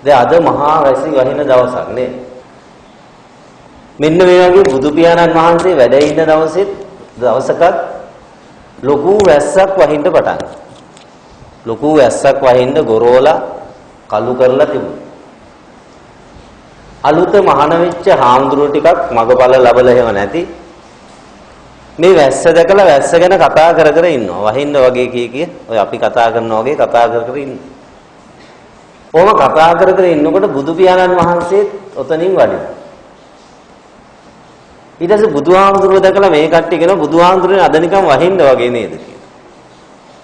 දැන් අද මහා වැසි වහින දවසක් නේ. මෙන්න මේ වගේ බුදු පියාණන් වහන්සේ වැඩ ඉන්න දවසකත් ලොකු වැස්සක් වහින්න පටන් ගත්තා. ලොකු වැස්සක් වහින්න ගොරෝලා කළු කරලා තිබුණා. අලුත මහාන වෙච්ච හාමුදුරුවෝ ටිකක් මගපල ලැබලා එහෙම නැති මේ වැස්ස දැකලා වැස්ස ගැන කතා කර කර ඉන්නවා. වහින්න වගේ කී ඔය අපි කතා කරනවා වගේ කතා කර කර ඉන්නවා. ඔහොම කතා කර කර ඉන්නකොට බුදු පියාණන් වහන්සේත් ඔතනින් වඩිනවා. ඊට පස්සේ බුදුහාමුදුරුවෝ දැකලා මේ කට්ටිය කියනවා බුදුහාමුදුරුවනේ අද නිකන් වහින්න වගේ නේද කියලා.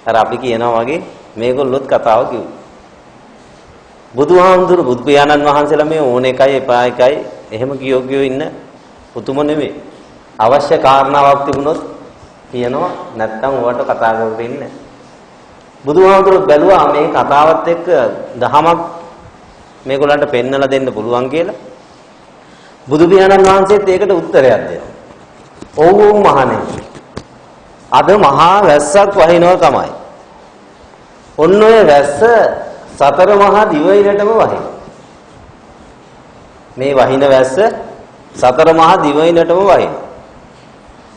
අර අපි කියනවා වගේ මේගොල්ලොත් කතාව කිව්වා. බුදුහාමුදුරුවෝ බුදු පියාණන් වහන්සේලා මේ ඕන එකයි එපා එකයි එහෙම කියෝ ඉන්න උතුම නෙමෙයි. අවශ්‍ය කාරණාවක් තිබුණොත් කියනවා නැත්නම් ඔයාට කතා කරගෙන ඉන්නේ. බුදුහාමුදුරුවෝ බැලුවා මේ කතාවත් එක්ක දහමක් මේගොල්ලන්ට පෙන්නලා දෙන්න පුළුවන් කියලා. බුදු පියාණන් වහන්සේත් ඒකට උත්තරයක් දෙනවා. ඔව් මහණෙනි. අද මහා වැස්සක් වහිනවා තමයි. ඔන්න ඔය වැස්ස සතර මහා දිවයිනටම වහිනවා. මේ වහින වැස්ස සතර මහා දිවයිනටම වහිනවා.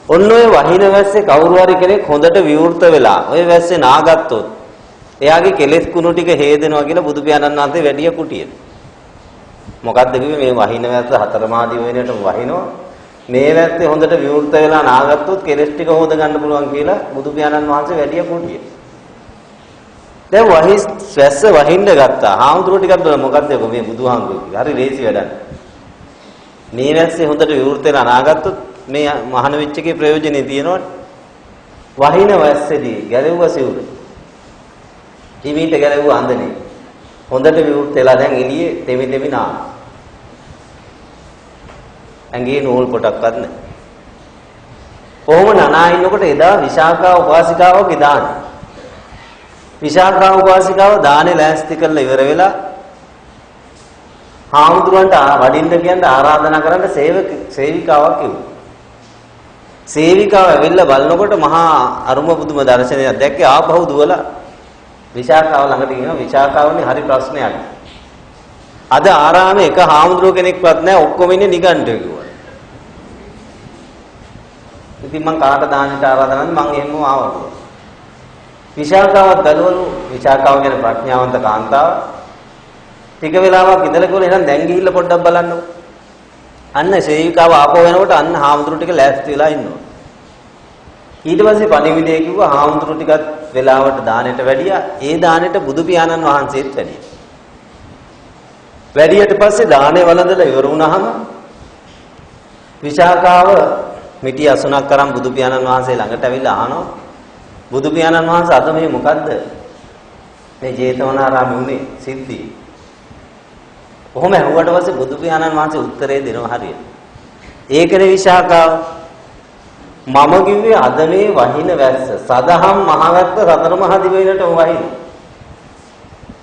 ඔන්න ඔය වහින වැස්සේ කවුරු හරි කෙනෙක් හොඳට විවෘත වෙලා ඔය වැස්සේ නාගත්තොත් එයාගේ කෙලෙස් කුණු ටික හේදෙනවා කියලා බුදු පියාණන් වහන්සේ වැඩිය කුටියට. මොකද්ද කිව්වේ මේ වහින වැස්ස හතර මහා දිවයිනටම වහිනවා. මේ වැස්සේ හොඳට විවෘත වෙලා නාගත්තොත් කෙලෙස් ටික හොද ගන්න පුළුවන් කියලා බුදු පියාණන් වහන්සේ වැඩිය කුටියට. දැන් වැස්ස වහින්න ගත්තා. හාමුදුරුවෝ ටිකක් බලන්න මොකද්ද මේ බුදුහාමුදුරුවෝ කිව්වේ. හරි ලේසි වැඩක්. මේ වැස්සේ හොඳට විවෘත වෙලා නාගත්තොත් මේ මහාන වෙච්ච එකේ ප්‍රයෝජනෙ තියෙනවනේ. වහින වැස්සේදී ගැලෙව්ව සිවුර. ජීවිත ගැලෙව්ව අඳනේ. හොඳට විවෘත වෙලා දැන් එළියේ තෙමි නාන. ඇඟේ නූල් පොටක්වත් නැහැ. කොහොම නනා ඉන්නකොට එදා විශාඛා උපාසිකාවගේ දානේ. විශාඛා උපාසිකාව දානේ ලෑස්ති කරලා ඉවර වෙලා හාමුදුරන්ට වඩින්න කියන්න ආරාධනා කරන්න සේවිකාවක් කිව්වා. සේවිකාව ඇවිල්ලා බලනකොට මහා අරුම පුදුම දර්ශනයක් දැක්කේ. ආපහු දුවලා විශාඛාව ළඟට ගිහින් විශාඛාවනේ හරි ප්‍රශ්නයක්. අද ආරාමේ එක හාමුදුරුව කෙනෙක්වත් නැහැ, ඔක්කොම ඉන්නේ නිගණ්ඨය කිව්වා. ඉතින් මං කාට දාන්නට ආරාධනා කරන්නේ මං එහෙම ආවා. විශාඛාවත් බැලුවලු. විශාඛාව ගැන ප්‍රඥාවන්ත කාන්තාව. ටික වෙලාවක් ඉඳලා ගිහලා එහෙනම් දැන් ගිහිල්ලා පොඩ්ඩක් බලන්නකො. අන්න සේවිකාව ආපහු වෙනකොට අන්න හාමුදුරු ටික ලෑස්ති වෙලා ඉන්නවා. ඊට පස්සේ පණිවිඩය කිව්වා හාමුදුරු ටිකත් වෙලාවට දානෙට වැඩියා. ඒ දානෙට බුදු පියාණන් වහන්සේත් වැඩියා. වැඩියට පස්සේ දානේ වළඳලා ඉවර වුණාම විශාඛාව මිටි අසුණක් කරන් බුදු පියාණන් වහන්සේ ළඟට ඇවිල්ලා අහනවා බුදු පියාණන් වහන්සේ අද මේ මොකද්ද මේ ජේතවනාරාමේ උනේ සිද්ධි. කොහොම ඇහුවට පස්සේ බුදු පියාණන් වහන්සේ උත්තරේ දෙනවා හරියට. ඒකනේ විශාඛාව මම කිව්වේ අද මේ වහින වැස්ස සදහම් මහවැස්ස සතර මහා දිවයිනට වහින.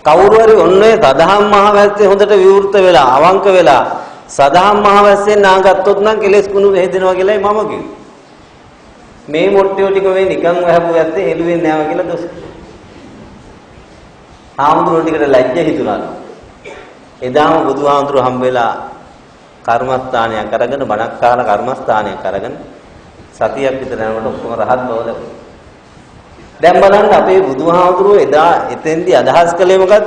කවුරු හරි ඔන්නේ සදහම් මහවැස්සේ හොඳට විවෘත වෙලා අවංක වෙලා සදහම් මහවැස්සෙන් නාගත්තොත් නම් කෙලෙස් කුණු හේදෙනවා කියලායි මම කිව්වේ. මේ මොට්ටියෝ ටික මේ නිකන් වහපු වැස්සේ හෙළුවෙන්නේ නැහැ කියලා දොස්. හාමුදුරුවෝ ටිකට ලැජ්ජ හිතුණා. එදාම බුදුහාමුදුරුවෝ හම්බ වෙලා කර්මස්ථානයක් අරගෙන බණක් කාලා කර්මස්ථානයක් අරගෙන සතියක් විතර යනකොට ඔක්කොම රහත් බව ලැබුණා. දැන් බලන්න අපේ බුදුහාමුදුරුවෝ එදා එතෙන්දී අදහස් කළේ මොකක්ද?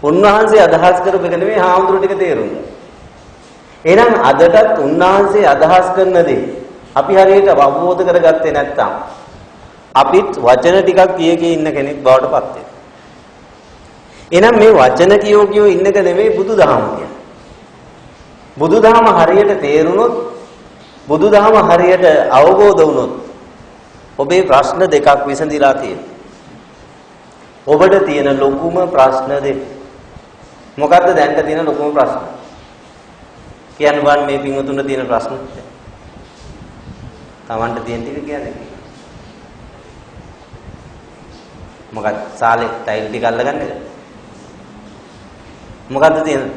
උන්වහන්සේ අදහස් කරපු එක නෙමෙයි හාමුදුරුවෝ ටික තේරුණා. එහෙනම් අදටත් උන්වහන්සේ අදහස් කරන දේ අපි හරියට අවබෝධ කරගත්තේ නැත්නම් අපිත් වචන ටිකක් කිය ඉන්න කෙනෙක් බවට පත් වෙනවා. එහෙනම් මේ වචන කියෝ ඉන්න එක නෙමෙයි බුදුදහම කියන්නේ. බුදුදහම හරියට තේරුණොත් බුදුදහම හරියට අවබෝධ වුණොත් ඔබේ ප්‍රශ්න දෙකක් විසඳිලා තියෙනවා. ඔබට තියෙන ලොකුම ප්‍රශ්න දෙක. මොකද්ද දැන්ට තියෙන ලොකුම ප්‍රශ්න? කියන්න බෑ මේ පින්වතුන්ට තියෙන ප්‍රශ්න. Tamanට තියෙන ටික කියන්නේ. මොකක්ද සාලේ ටයිල් ටික අල්ලගන්නද? මොකද්ද තියෙන්නේ?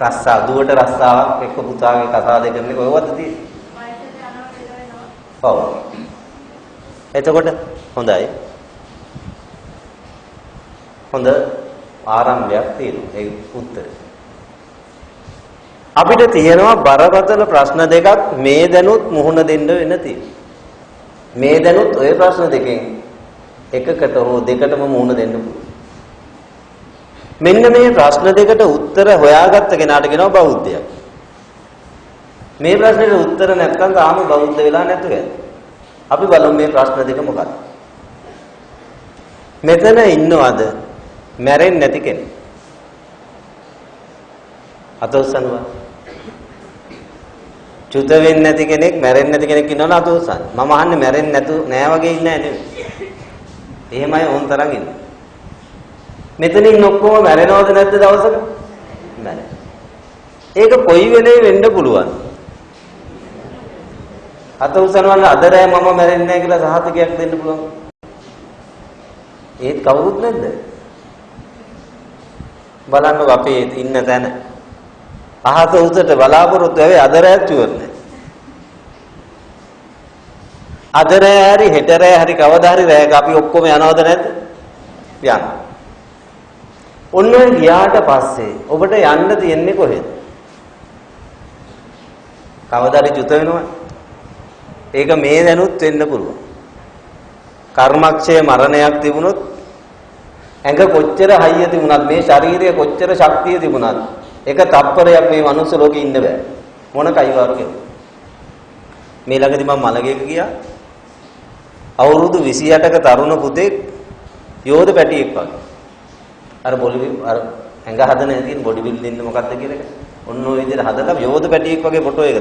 රස්සා දුවට රස්සාවක් එක්ක පුතාගේ කතාව දෙකන්නේ කොහොමද තියෙන්නේ? ඔව්. එතකොට හොඳයි. හොඳ ආරම්භයක් තියෙනවා. ඒ උත්තරේ. අපිට තියෙනවා බරපතල ප්‍රශ්න දෙකක් මේ දැනුත් මුහුණ දෙන්න වෙන තියෙනවා. මේ දැනුත් ওই ප්‍රශ්න දෙකෙන් එකකට හෝ දෙකටම මුහුණ දෙන්න පුළුවන්. මෙන්න මේ ප්‍රශ්න දෙකට උත්තර හොයාගත්ත කෙනාට කියනවා බෞද්ධයෙක්. මේ ප්‍රශ්නෙට උත්තර නැත්නම් තාම බෞද්ධ වෙලා නැතුව යනවා. අපි බලමු මේ ප්‍රශ්න දෙක මොකක්ද? මෙතන ඉන්නවද මැරෙන්නේ නැති කෙනෙක්? අත උස්සනවා. චුත වෙන්නේ නැති කෙනෙක්, මැරෙන්නේ නැති කෙනෙක් ඉන්නවනේ අත උස්සන්න. මම අහන්නේ මැරෙන්නේ නැතු නෑ වගේ ඉන්නේ නෑ නෙවෙයි. එහෙමයි ඕන තරම් ඉන්නේ. මෙතනින් ඔක්කොම මැරෙනවද නැද්ද දවසක? මැරෙන. ඒක කොයි වෙලේ වෙන්න පුළුවන්? අත උස්සනවන්න අද රෑ මම මැරෙන්නේ නැහැ කියලා සහතිකයක් දෙන්න පුළුවන්. ඒත් කවුරුත් නැද්ද? බලන්නකො අපේ ඉන්න තැන. අහත උසට බලාපොරොත්තු වෙයි අද රෑ චුවර් නැහැ. අද රෑ හරි හෙට රෑ හරි කවදා හරි රෑක අපි ඔක්කොම යනවද නැද්ද? යනවා. ඔන්න ගියාට පස්සේ ඔබට යන්න තියෙන්නේ කොහෙද? කවදා හරි චුත වෙනවා. ඒක මේ දැනුත් වෙන්න පුළුවන්. කර්මක්ෂය මරණයක් තිබුණොත් ඇඟ කොච්චර හයිය තිබුණත් මේ ශරීරය කොච්චර ශක්තිය තිබුණත් එක තප්පරයක් මේ මනුස්ස ලෝකේ ඉන්න බෑ. මොන කයිවාරු කෙනෙක්. මේ ළඟදී මම මලගෙක ගියා. අවුරුදු 28ක තරුණ පුතෙක් යෝධ පැටියෙක් වගේ. අර අර ඇඟ හදන තියෙන බොඩි බිල්ඩින් මොකක්ද කියලා එක. ඔන්න ඔය විදිහට හදලා යෝධ පැටියෙක් වගේ ෆොටෝ එක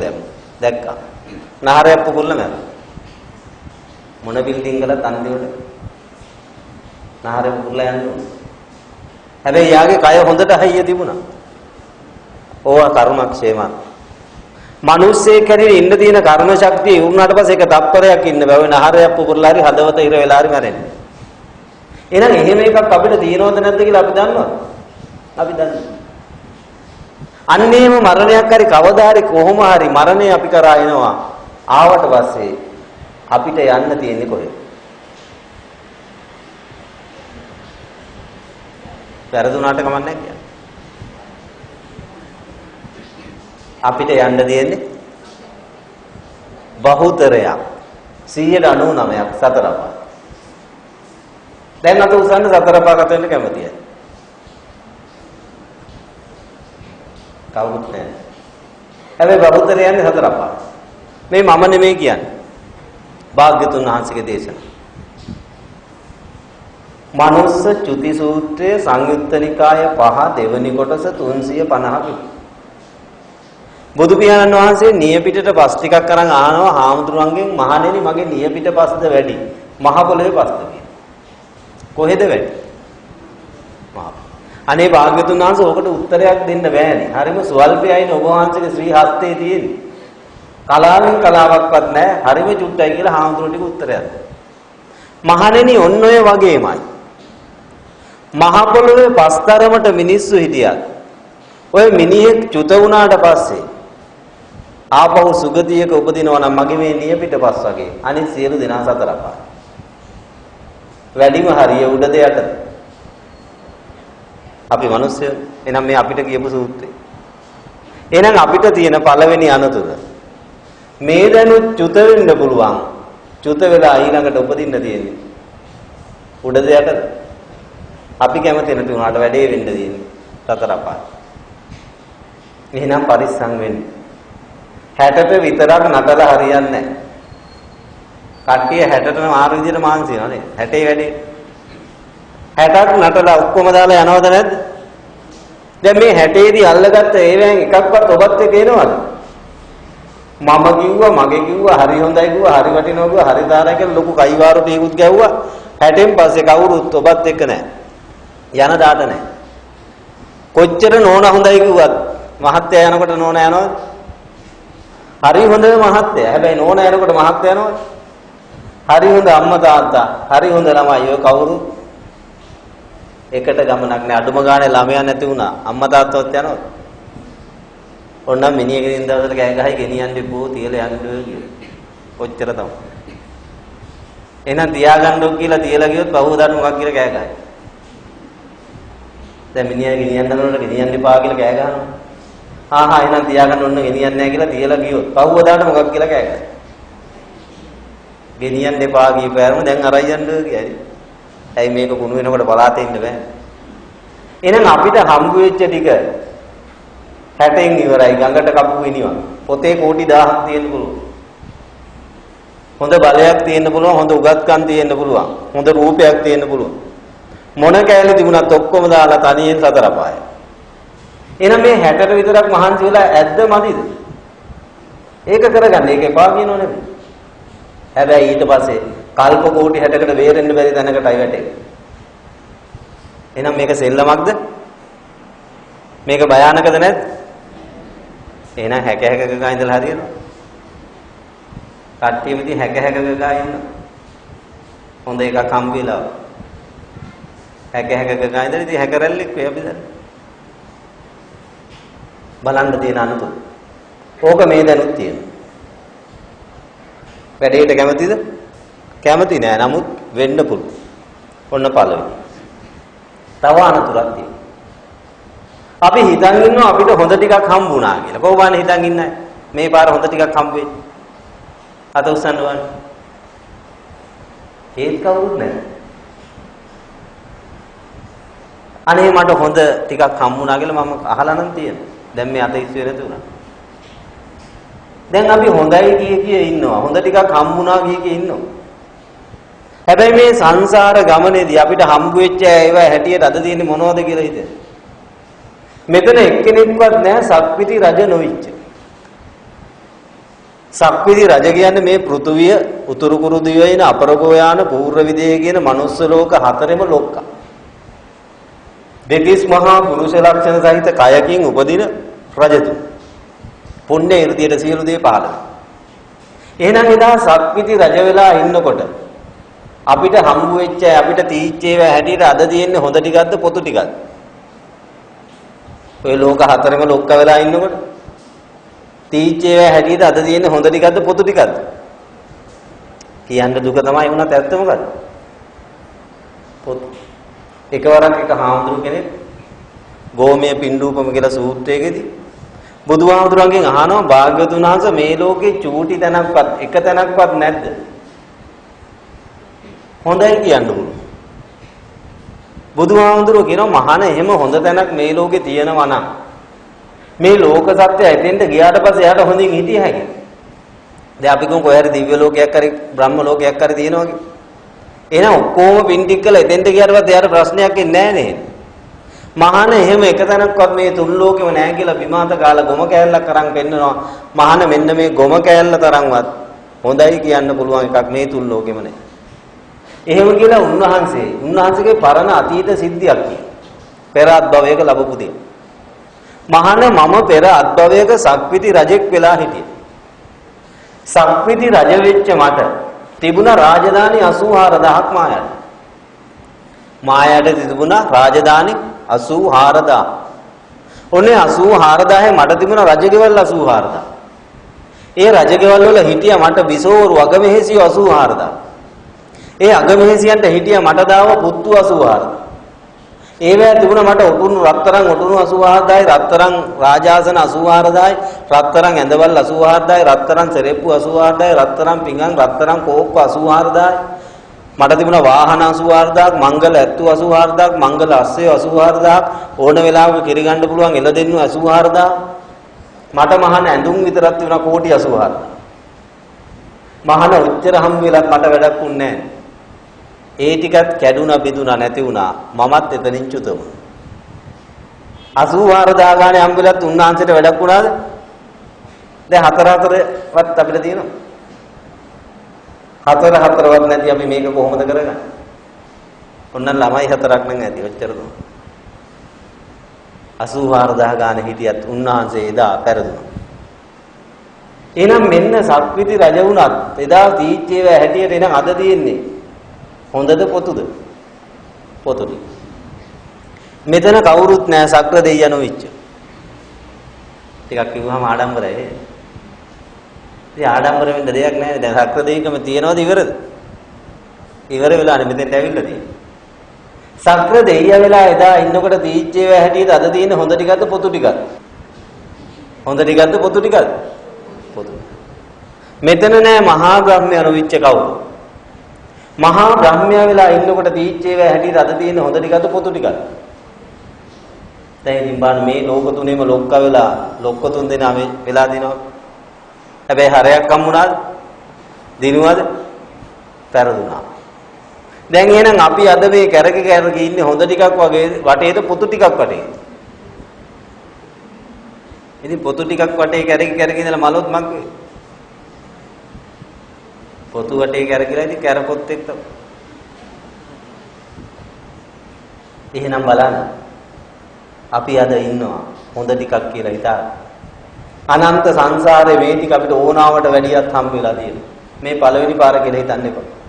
දැක්කා. නහරයක් පුපුරලා මැර. මොන බිල්ඩින් වලත් අන්තිමට නහරේ පුපුරලා යන්න ඕන. හැබැයි යාගේ කය හොඳට හයිය තිබුණා. ඕවා කර්මක්ෂේම. මිනිස්සෙක් හැටියට ඉන්න තියෙන කර්ම ශක්තිය ඉවුනාට පස්සේ එක තප්පරයක් ඉන්න බෑ. ඔය නහරයක් පුපුරලා හරි හදවත ඉර වෙලා හරි මැරෙන්නේ. එහෙනම් එහෙම එකක් අපිට තියෙනවද නැද්ද කියලා අපි දන්නවද? අපි දන්නවා. අන්නේම මරණයක් හරි කවදා හරි කොහොම හරි මරණය අපි කරා එනවා. ආවට පස්සේ අපිට යන්න තියෙන්නේ කොහෙද? වැරදුනාට කමක් නැහැ කියන්නේ. අපිට යන්න තියෙන්නේ බහුතරයක් 99ක් සතර පහ. දැන් අත උසන්න සතර පහ කත වෙන්න කැමතියි. කවුරුත් නැහැ. හැබැයි බහුතරය යන්නේ සතර පහ. මේ මම නෙමෙයි කියන්නේ. භාග්‍යතුන් වහන්සේගේ දේශන. මනුස්ස චුති සූත්‍රයේ සංයුත්ත නිකාය 5 දෙවනි කොටස 350 බුදු පියාණන් වහන්සේ නියපිටට පස් ටිකක් අරන් ආනවා හාමුදුරුවන්ගෙන් මහණෙනි මගේ නියපිට පස්ද වැඩි මහ පොළවේ පස්ද කියලා. කොහෙද වැඩි? මහ. අනේ භාග්‍යතුන් වහන්සේ ඔකට උත්තරයක් දෙන්න බෑනේ. හරිම සුවල්පයයිනේ ඔබ වහන්සේගේ ශ්‍රී හස්තේ තියෙන්නේ. කලාවෙන් කලාවක්වත් නැහැ. හරිම චුට්ටයි කියලා හාමුදුරුවෝ ටික උත්තරයක්. මහණෙනි ඔන්න ඔය වගේමයි. මහ පොළවේ පස්තරමට මිනිස්සු හිටියත් ඔය මිනිහෙක් චුත වුණාට පස්සේ ආපහු සුගතියක උපදිනවා නම් මගේ මේ නියපිට පස් වගේ අනිත් සියලු දෙනා සතර පහ. වැඩිම හරිය උඩද යටද? අපි මිනිස්සු එනම් මේ අපිට කියපු සූත්‍රය. එහෙනම් අපිට තියෙන පළවෙනි අනතුර මේ දැනුත් චුත වෙන්න පුළුවන්. චුත වෙලා ඊළඟට උපදින්න තියෙන්නේ උඩද යටද? අපි කැමති නැති උනාට වැඩේ වෙන්න තියෙන්නේ සතර පහ. එහෙනම් පරිස්සම් වෙන්න. 60ට විතරක් නටලා හරියන්නේ නැහැ. කට්ටිය 60ට මාරු විදියට මාන්සි වෙනවා නේද? 60 වැඩි. 60ක් නටලා ඔක්කොම දාලා යනවද නැද්ද? දැන් මේ 60 දී අල්ලගත්ත ඒවෙන් එකක්වත් ඔබත් එක්ක එනවද? මම කිව්වා මගේ කිව්වා හරි හොඳයි කිව්වා හරි වටිනවා කිව්වා හරි දාරයි කියලා ලොකු කයිවාරු ටීකුත් ගැව්වා. 60න් පස්සේ කවුරුත් ඔබත් එක්ක නැහැ. යන දාට නැහැ. කොච්චර නෝන හොඳයි කිව්වත් මහත්තයා යනකොට නෝන යනවද? හරි හොඳ මහත්තයා. හැබැයි නෝන යනකොට මහත්තයා යනවද? හරි හොඳ අම්මා තාත්තා, හරි හොඳ ළමයි ඔය කවුරු එකට ගමනක් නෑ. අඩුම ගානේ ළමයා නැති වුණා. අම්මා තාත්තවත් යනවද? ඔන්නම් මිනිහකින් දවසට කෑ ගහයි ගෙනියන්නේ බෝ තියලා යන්නේ කියලා. කොච්චර තමයි. එහෙනම් තියාගන්නෝ කියලා තියලා ගියොත් බහුවදාට මොකක් කියලා කෑ ගහයි. දැන් මිනිහා ගෙනියන්න යනකොට ගෙනියන්න එපා කියලා කෑ ගහනවා. එහෙනම් තියාගන්න ඕන ගෙනියන්නේ නැහැ කියලා තියලා ගියොත් පහුවදාට මොකක් කියලා කෑ ගහනවා. ගෙනියන්න එපා කියපෑම දැන් අරයි යන්න කියයි. ඇයි මේක කුණු වෙනකොට පලාතේ ඉන්න බෑ. එහෙනම් අපිට හම්බ වෙච්ච ටික 60න් ඉවරයි ගඟට කපු වෙනවා. පොතේ කෝටි 1000ක් තියෙන්න පුළුවන්. හොඳ බලයක් තියෙන්න පුළුවන්, හොඳ උගත්කම් තියෙන්න පුළුවන්, හොඳ රූපයක් තියෙන්න පුළුවන්. මොන කැලේ තිබුණත් ඔක්කොම දාලා තනියෙන් සතර පාය. එහෙනම් මේ 60ට විතරක් මහන්සි වෙලා ඇද්ද මදිද? ඒක කරගන්න. ඒක එපා කියනෝ නෙමෙයි. හැබැයි ඊට පස්සේ කල්ප කෝටි 60කට වේරෙන්න බැරි තැනකටයි වැටෙන්නේ. එහෙනම් මේක සෙල්ලමක්ද? මේක භයානකද නැද්ද? එහෙනම් හැක ගා ඉඳලා හරියනවා. කට්ටියම ඉතින් හැක ගා ඉන්නවා. හොඳ එකක් හම්බෙලා. හැක ගා ඉඳලා ඉතින් හැක රැල්ලෙක් වෙයි අපි දැන්. බලන්න තියෙන අනුතුරු. ඕක මේ දැනුත් තියෙනවා. වැඩේට කැමතිද? කැමති නෑ. නමුත් වෙන්න පුළුවන්. ඔන්න පළවෙනි. තව අනුතුරක් තියෙනවා. අපි හිතන් ඉන්නවා අපිට හොඳ ටිකක් හම්බුණා කියලා. කොහොමද හිතන් ඉන්නේ? මේ පාර හොඳ ටිකක් හම්බ වෙයි. අත උස්සන්න ඕනේ. ඒත් කවුරුත් නැහැ. අනේ මට හොඳ ටිකක් හම්බුණා කියලා මම අහලා නම් තියෙනවා. දැන් මේ අත ඉස්සෙ නැති උනා. දැන් අපි හොඳයි කිය ඉන්නවා. හොඳ ටිකක් හම්බුණා කිය ඉන්නවා. හැබැයි මේ සංසාර ගමනේදී අපිට හම්බ වෙච්ච ඒවා හැටියට අද තියෙන්නේ මොනවද කියලා හිතේ. මෙතන එක්කෙනෙක්වත් නැහැ සක්විති රජ නොවිච්ච. සක්විති රජ කියන්නේ මේ පෘථුවිය උතුරු කුරු දිවයින අපරගෝ යාන පූර්ව විදේ කියන මනුස්ස ලෝක හතරෙම ලොක්ක. දෙතිස් මහා පුරුෂ ලක්ෂණ සහිත කයකින් උපදින රජතු. පුණ්‍ය irdiයට සියලු දේ පහළ. එහෙනම් එදා සක්විති රජ වෙලා ඉන්නකොට අපිට හම්බ වෙච්ච අපිට තීච්ච ඒවා හැටියට අද තියෙන්නේ හොඳ ටිකක්ද පොතු ටිකක්ද? ඔය ලෝක හතරෙම ලොක්ක වෙලා ඉන්නකොට තීච්ච ඒවා හැටියට අද තියෙන්නේ හොඳ ටිකක්ද පොතු ටිකක්ද? කියන්න දුක තමයි වුණත් ඇත්ත මොකද්ද? පොතු. එකවරක් එක හාමුදුරු කෙනෙක් ගෝමයේ පින්ඩූපම කියලා සූත්‍රයේදී බුදුහාමුදුරන්ගෙන් අහනවා භාග්‍යවතුන් වහන්සේ මේ ලෝකේ චූටි තැනක්වත් එක තැනක්වත් නැද්ද? හොඳයි කියන්න පුළුවන්. බුදුහාමුදුරුවෝ කියනවා මහාන එහෙම හොඳ තැනක් මේ ලෝකේ තියෙනවා නම් මේ ලෝක සත්‍යය එතෙන්ට ගියාට පස්සේ එයාට හොඳින් හිටිය හැකියි. දැන් අපි කොහේ හරි දිව්‍ය ලෝකයක් හරි බ්‍රහ්ම ලෝකයක් හරි තියෙනවා වගේ. එහෙනම් ඔක්කොම පින්ටික් කළා එතෙන්ට ගියාට පස්සේ එයාට ප්‍රශ්නයක් එන්නේ නැහැ නේද? මහාන එහෙම එක තැනක්වත් මේ තුන් ලෝකෙම නැහැ කියලා විමාත කාලා ගොම කෑල්ලක් අරන් පෙන්නනවා. මහාන මෙන්න මේ ගොම කෑල්ල තරම්වත් හොඳයි කියන්න පුළුවන් එකක් මේ තුන් ලෝකෙම නැහැ. එහෙම කියලා උන්වහන්සේගේ පරණ අතීත සිද්ධියක් කියන. පෙර අත්භවයක ලැබපු දේ. මහාන මම පෙර අත්භවයක සක්විති රජෙක් වෙලා හිටියේ. සක්විති රජ වෙච්ච මට තිබුණා රාජධානි 84000ක් මායට. මායට තිබුණා රාජධානි 84000. ඔන්නේ 84000 මට තිබුණා රජගෙවල් 84000. ඒ රජගෙවල් වල හිටියා මට බිසෝරු අගමෙහෙසියෝ 84000. ඒ අගමෙහෙසියන්ට හිටියා මට දාව පුත්තු 84000. ඒවැය තිබුණා මට ඔටුනු රත්තරන් ඔටුනු 84000යි රත්තරන් රාජාසන 84000යි රත්තරන් ඇඳවල් 84000යි රත්තරන් සෙරෙප්පු 84000යි රත්තරන් පිඟන් රත්තරන් කෝප්ප 84000යි මට තිබුණා වාහන 84000ක් මංගල ඇත්තු 84000ක් මංගල අස්සය 84000ක් ඕන වෙලාවක කිරි ගන්න පුළුවන් එළදෙන්නු 84000ක් මට මහන ඇඳුම් විතරක් තිබුණා කෝටි 84000ක් මහන උච්චර හම් වෙලක් මට වැඩක් වුන්නේ නැහැ. ඒ ටිකත් කැඩුනා බිඳුනා නැති වුණා මමත් එතනින් චුත වුණා. 84000 ගානේ හම්බෙලත් උන්වහන්සේට වැඩක් වුණාද? දැන් හතරවත් අපිට තියෙනවා. හතරවත් නැති අපි මේක කොහොමද කරගන්නේ? ඔන්න ළමයි හතරක් නම් ඇති ඔච්චර දුන්න. 84000 ගානේ හිටියත් උන්වහන්සේ එදා පෙරදුනා. එහෙනම් මෙන්න සක්විති රජ වුණත් එදා තීච්චේව හැටියට එනම් අද තියෙන්නේ හොඳද පොතුද? පොතුයි. මෙතන කවුරුත් නැහැ සක්‍ර දෙයියනෝ වෙච්ච. ටිකක් කිව්වම ආඩම්බරයි. ඉතින් ආඩම්බර වෙන්න දෙයක් නැහැ. දැන් සක්‍ර දෙයිකම තියනවද ඉවරද? ඉවර වෙලානේ මෙතෙන්ට ඇවිල්ලා තියෙන්නේ. සක්‍ර දෙයිය වෙලා එදා ඉන්නකොට දීච්චේව හැටියට අද තියෙන හොඳ ටිකක්ද පොතු ටිකක්ද? හොඳ ටිකක්ද පොතු ටිකක්ද? පොතු. මෙතන නෑ මහා බ්‍රහ්මයා නොවිච්ච කවුද? මහා බ්‍රහ්මයා වෙලා ඉන්නකොට දීච්චේව හැටියට අද තියෙන හොඳ ටිකක්ද පොතු ටිකක්ද? දැන් ඉතින් බලන්න මේ ලෝක තුනේම ලොක්ක වෙලා ලොක්ක තුන් දෙනා වෙලා දිනවා. හැබැයි හරයක් හම්බුණාද? දිනුවද? පෙරදුනා. දැන් එහෙනම් අපි අද මේ කැරකි ඉන්නේ හොඳ ටිකක් වගේ වටේද පොතු ටිකක් වටේ. ඉතින් පොතු ටිකක් වටේ කැරකි ඉඳලා මලොත් මක් වේ. පොතු වටේ කැරකිලා ඉතින් කැරපොත් එක්ක. එහෙනම් බලන්න. අපි අද ඉන්නවා හොඳ ටිකක් කියලා හිතා. අනන්ත සංසාරේ මේ ටික අපිට ඕනාවට වැඩියක් හම්බ වෙලා තියෙනවා. මේ පළවෙනි පාර කියලා හිතන්න එපා.